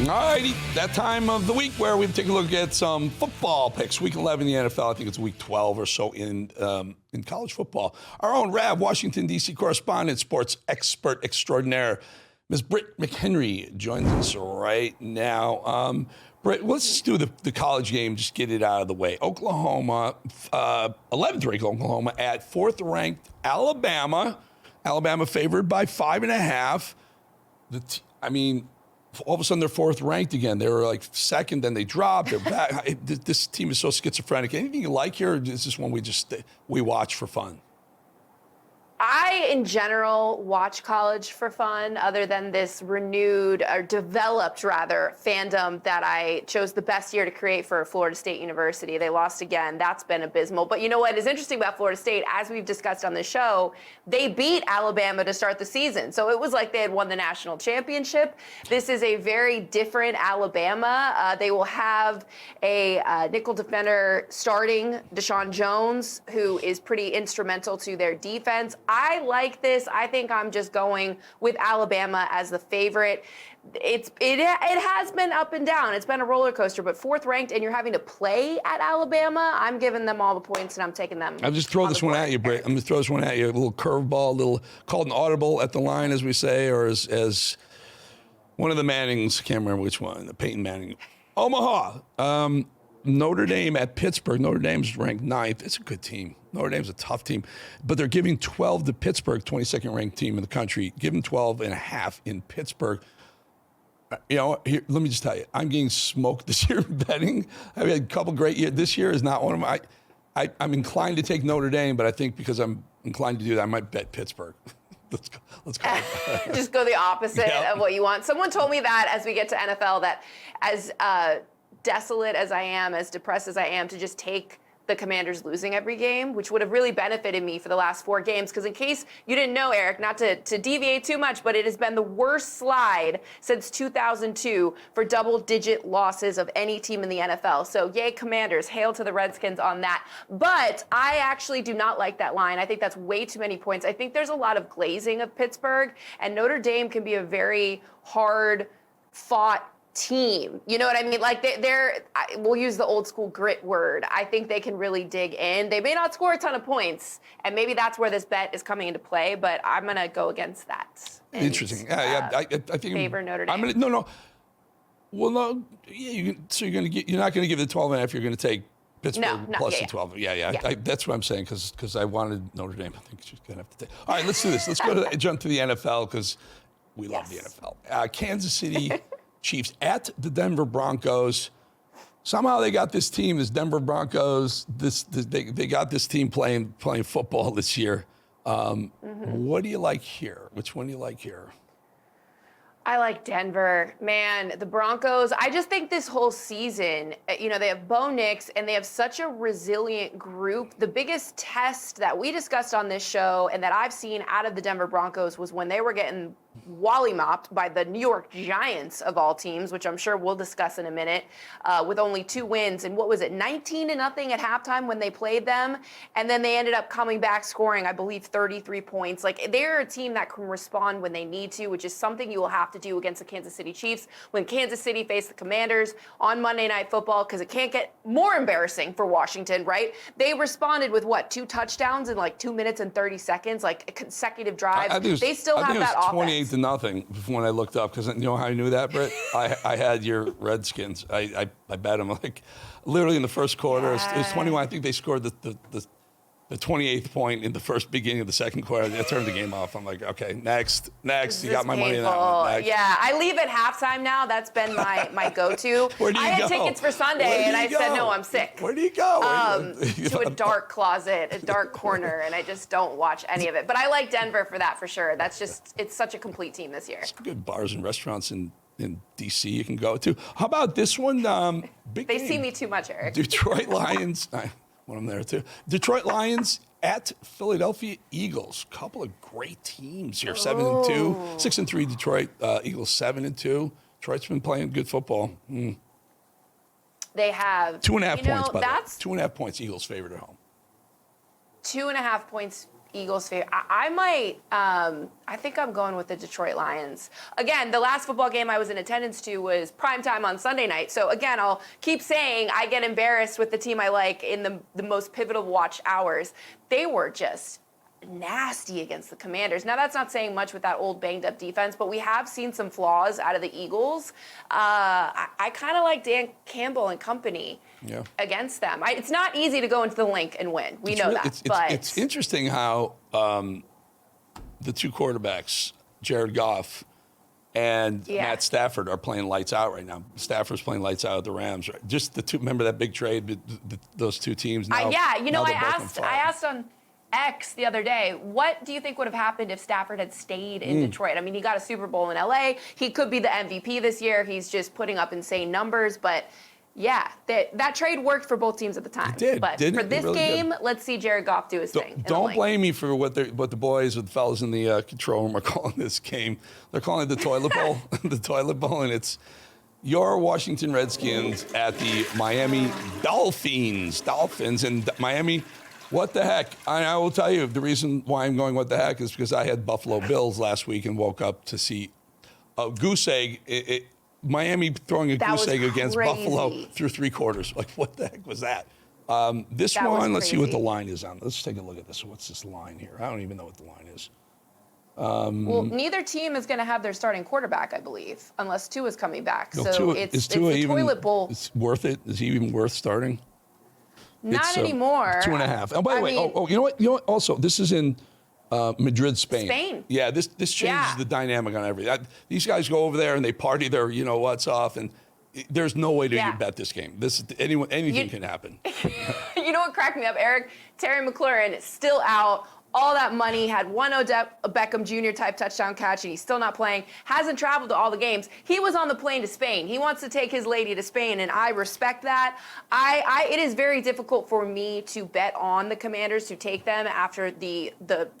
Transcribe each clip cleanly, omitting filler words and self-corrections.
All righty, that time of the week where we take a look at some football picks. Week 11 in the NFL, I think it's week 12 or so in college football. Our own Rav, Washington, D.C. correspondent, sports expert extraordinaire, Ms. Britt McHenry joins us right now. Britt, let's just do the college game, just get it out of the way. Oklahoma, 11th ranked Oklahoma at 4th ranked Alabama. Alabama favored by 5.5. All of a sudden they're 4th ranked again. They were like 2nd, then they dropped. They're back. This team is so schizophrenic. Anything you like here? Or is this one we watch for fun? I, in general, watch college for fun, other than this renewed, or developed rather, fandom that I chose the best year to create for Florida State University. They lost again. That's been abysmal. But you know what is interesting about Florida State, as we've discussed on the show, they beat Alabama to start the season. So it was like they had won the national championship. This is a very different Alabama. They will have a nickel defender starting, Deshaun Jones, who is pretty instrumental to their defense. I like this. I think I'm just going with Alabama as the favorite. It has been up and down. It's been a roller coaster, but 4th ranked and you're having to play at Alabama, I'm giving them all the points and I'm taking them. I'll just throw this one at you, Britt. I'm going to throw this one at you. A little curveball, a little called an audible at the line, as we say, or as one of the Mannings, I can't remember which one, the Peyton Manning. Omaha, Notre Dame at Pittsburgh. Notre Dame's ranked 9th. It's a good team. Notre Dame's a tough team. But they're giving 12 to Pittsburgh, 22nd ranked team in the country. Give them 12.5 in Pittsburgh. Here, let me just tell you, I'm getting smoked this year in betting. I've had a couple great years. This year is not one of my. I'm inclined to take Notre Dame, but I think because I'm inclined to do that, I might bet Pittsburgh. Let's go. Just go the opposite of what you want. Someone told me that as we get to NFL, that as desolate as I am, as depressed as I am, to just take the Commanders losing every game, which would have really benefited me for the last 4 games. Because in case you didn't know, Eric, not to deviate too much, but it has been the worst slide since 2002 for double-digit losses of any team in the NFL. So yay, Commanders. Hail to the Redskins on that. But I actually do not like that line. I think that's way too many points. I think there's a lot of glazing of Pittsburgh, and Notre Dame can be a very hard-fought team. You know what I mean? Like we'll use the old school grit word. I think they can really dig in. They may not score a ton of points, and maybe that's where this bet is coming into play, but I'm going to go against that. Interesting. I think favor Notre Dame. No. Well, no. Yeah, you're not going to give the 12.5. You're going to take Pittsburgh plus the 12. Yeah. That's what I'm saying, because I wanted Notre Dame. I think she's going to have to take. All right, let's do this. Let's jump to the NFL, because we love the NFL. Kansas City Chiefs at the Denver Broncos. Somehow they got this team, this Denver Broncos. They got this team playing football this year. What do you like here? Which one do you like here? I like Denver. Man, the Broncos, I just think this whole season, they have Bo Nix and they have such a resilient group. The biggest test that we discussed on this show and that I've seen out of the Denver Broncos was when they were getting wally-mopped by the New York Giants of all teams, which I'm sure we'll discuss in a minute, with only 2 wins. And what was it, 19-0 at halftime when they played them? And then they ended up coming back scoring, I believe, 33 points. Like, they're a team that can respond when they need to, which is something you will have to do against the Kansas City Chiefs when Kansas City face the Commanders on Monday Night Football, because it can't get more embarrassing for Washington, right? They responded with, 2 touchdowns in like 2 minutes and 30 seconds, like consecutive drives. They still have that offense. 28-0 when I looked up, because you know how I knew that, Britt? I had your Redskins. I bet them like literally in the first quarter. It was 21. I think they scored the 28th point in the beginning of the second quarter. They turned the game off. I'm like, okay, next. You got my money in that one. Next. Yeah, I leave at halftime now. That's been my go-to. Where do you go? I had tickets for Sunday, and I said, no, I'm sick. Where do you go? To a dark closet, a dark corner, and I just don't watch any of it. But I like Denver for that, for sure. That's just, it's such a complete team this year. Some good bars and restaurants in D.C. you can go to. How about this one? They see me too much, Eric. Detroit Lions. When I'm there too. Detroit Lions at Philadelphia Eagles. Couple of great teams here. 7-2, 6-3 Detroit. Eagles 7-2. Detroit's been playing good football. They have 2.5 points, by the way. 2.5 points. Eagles favored at home. 2.5 points Eagles favorite. I might. I think I'm going with the Detroit Lions. Again, the last football game I was in attendance to was primetime on Sunday night. So again, I'll keep saying I get embarrassed with the team I like in the most pivotal watch hours. They were just nasty against the Commanders. Now, that's not saying much with that old banged-up defense, but we have seen some flaws out of the Eagles. I kind of like Dan Campbell and company against them. It's not easy to go into the Link and win. We know that. It's interesting how the two quarterbacks, Jared Goff and Matt Stafford, are playing lights out right now. Stafford's playing lights out at the Rams. Right? Just the two. Remember that big trade? Those two teams. Now, I asked on X the other day, what do you think would have happened if Stafford had stayed in Detroit? I mean, he got a Super Bowl in LA. He could be the MVP this year. He's just putting up insane numbers. But yeah, that trade worked for both teams at the time. It did. But for this game, let's see Jared Goff do his thing. Don't blame me for what the boys, the fellas in the control room are calling this game. They're calling it the toilet bowl. The toilet bowl, and it's your Washington Redskins at the Miami Dolphins, and Miami. What the heck? I will tell you, the reason why I'm going what the heck is because I had Buffalo Bills last week and woke up to see a goose egg. Miami throwing a goose egg against Buffalo through 3 quarters. Like, what the heck was that? This one, let's see what the line is on. Let's take a look at this. What's this line here? I don't even know what the line is. Well, neither team is going to have their starting quarterback, I believe, unless Tua's coming back. No, so it's the toilet bowl. It's worth it? Is he even worth starting? Not anymore. 2.5. Oh, by the way, you know what? Also, this is in Madrid, Spain. Yeah, this changes the dynamic on everything. These guys go over there and they party their, what's off, and there's no way to bet this game. Anything can happen. You know what cracked me up, Eric? Terry McLaurin is still out. All that money, had one Odell Beckham Jr. type touchdown catch, and he's still not playing. Hasn't traveled to all the games. He was on the plane to Spain. He wants to take his lady to Spain, and I respect that. It is very difficult for me to bet on the Commanders to take them after the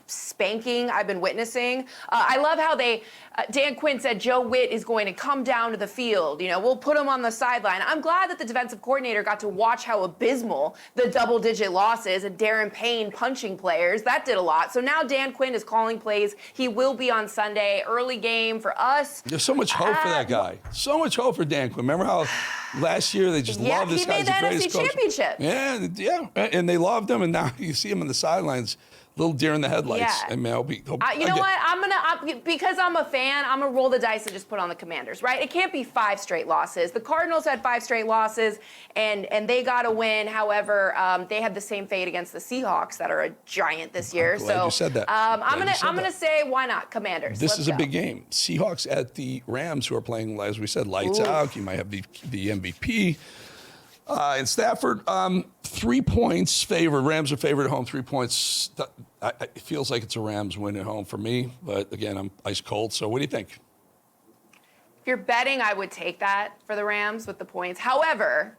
spanking I've been witnessing. I love how Dan Quinn said Joe Witt is going to come down to the field. We'll put him on the sideline. I'm glad that the defensive coordinator got to watch how abysmal the double-digit losses and Darren Payne punching players. That did a lot. So now Dan Quinn is calling plays. He will be on Sunday. Early game for us. There's so much hope for that guy. So much hope for Dan Quinn. Remember how last year they just loved this guy. He made the NFC Championship. Yeah, and they loved him, and now you see him on the sidelines. Little deer in the headlights. Yeah. I mean, you know what? Because I'm a fan, I'm gonna roll the dice and just put on the Commanders, right? It can't be 5 straight losses. The Cardinals had 5 straight losses, and they got a win. However, they had the same fate against the Seahawks, that are a giant this year. I'm glad you said that. I'm gonna say, why not, Commanders? This is a big game. Seahawks at the Rams, who are playing, as we said, lights out. You might have the MVP. In Stafford, 3 points favored. Rams are favored at home, 3 points. It feels like it's a Rams win at home for me, but again, I'm ice cold. So what do you think? If you're betting, I would take that for the Rams with the points. However,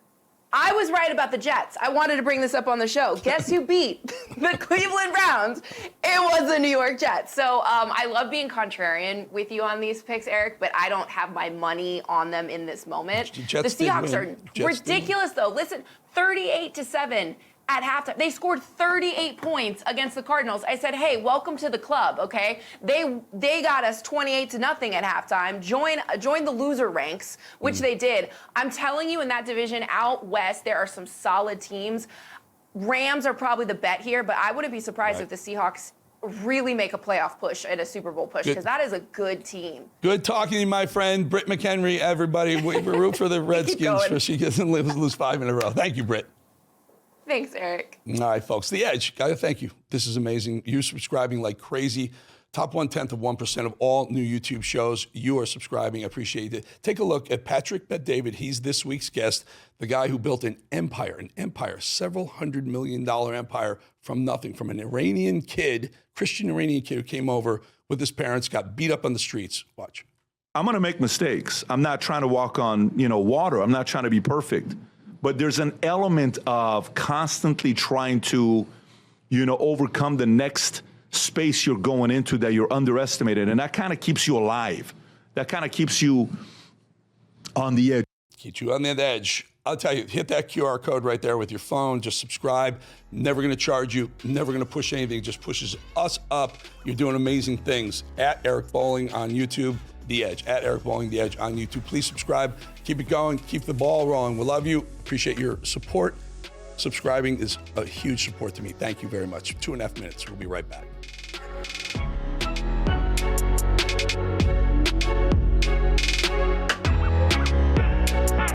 I was right about the Jets. I wanted to bring this up on the show. Guess who beat the Cleveland Browns? It was the New York Jets. So I love being contrarian with you on these picks, Eric, but I don't have my money on them in this moment. The Seahawks are ridiculous, though. Listen, 38-7 at halftime. They scored 38 points against the Cardinals. I said, hey, welcome to the club, okay? They got us 28-0 at halftime. Join the loser ranks, which they did. I'm telling you, in that division out west, there are some solid teams. Rams are probably the bet here, but I wouldn't be surprised if the Seahawks really make a playoff push and a Super Bowl push, because that is a good team. Good talking to you, my friend. Britt McHenry, everybody. We root for the Redskins for she doesn't lose 5 in a row. Thank you, Britt. Thanks, Eric. All right, folks. The Edge. Thank you. This is amazing. You subscribing like crazy. Top 1/10 of 1% of all new YouTube shows. You are subscribing. I appreciate it. Take a look at Patrick Bet-David. He's this week's guest, the guy who built an empire, several $100 million empire from nothing, from an Iranian kid, Christian Iranian kid who came over with his parents, got beat up on the streets. Watch. I'm going to make mistakes. I'm not trying to walk on, water. I'm not trying to be perfect. But there's an element of constantly trying to, overcome the next space you're going into that you're underestimated. And that kind of keeps you alive. That kind of keeps you on the edge. Keep you on that edge. I'll tell you, hit that QR code right there with your phone. Just subscribe. Never going to charge you. Never going to push anything. It just pushes us up. You're doing amazing things. At Eric Bolling on YouTube, The Edge. At Eric Bolling, The Edge on YouTube. Please subscribe. Keep it going. Keep the ball rolling. We love you. Appreciate your support. Subscribing is a huge support to me. Thank you very much. 2.5 minutes. We'll be right back.